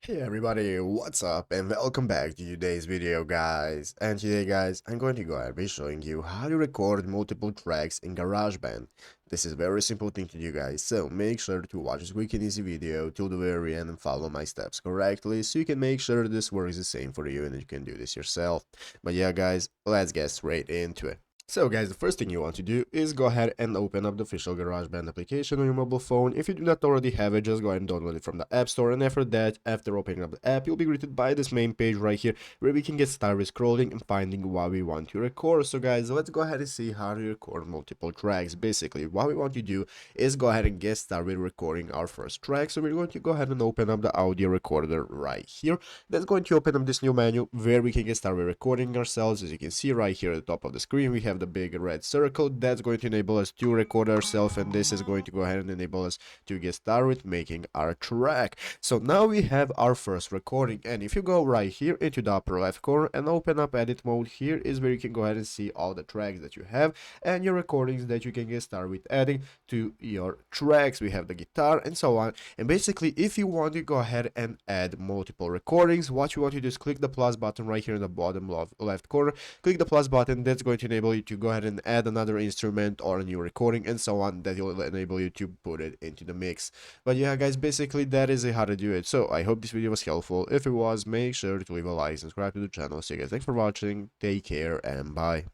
Hey everybody, what's up and welcome back to today's video guys. And today guys, I'm going to go ahead and be showing you how to record multiple tracks in GarageBand. This is a very simple thing to do guys, so make sure to watch this quick and easy video till the very end and follow my steps correctly so you can make sure this works the same for you and you can do this yourself. But yeah guys, let's get straight into it. So guys, the first thing you want to do is go ahead and open up the official GarageBand application on your mobile phone. If you do not already have it, just go ahead and download it from the App Store. And after that, after opening up the app, you'll be greeted by this main page right here where we can get started scrolling and finding what we want to record. So guys, let's go ahead and see how to record multiple tracks. Basically, what we want to do is go ahead and get started recording our first track. So we're going to go ahead and open up the audio recorder right here. That's going to open up this new menu where we can get started recording ourselves. As you can see right here at the top of the screen, we have the big red circle that's going to enable us to record ourselves, and this is going to go ahead and enable us to get started with making our track. So now we have our first recording, and if you go right here into the upper left corner and open up edit mode, here is where you can go ahead and see all the tracks that you have and your recordings that you can get started with adding to your tracks. We have the guitar and so on. And basically, if you want to go ahead and add multiple recordings, what you want to do is click the plus button right here in the bottom left corner. Click the plus button. That's going to enable you to go ahead and add another instrument or a new recording and so on. That will enable you to put it into the mix. But yeah guys, basically that is how to do it. So I hope this video was helpful. If it was, make sure to leave a like, subscribe to the channel. So guys, thanks for watching, take care and bye.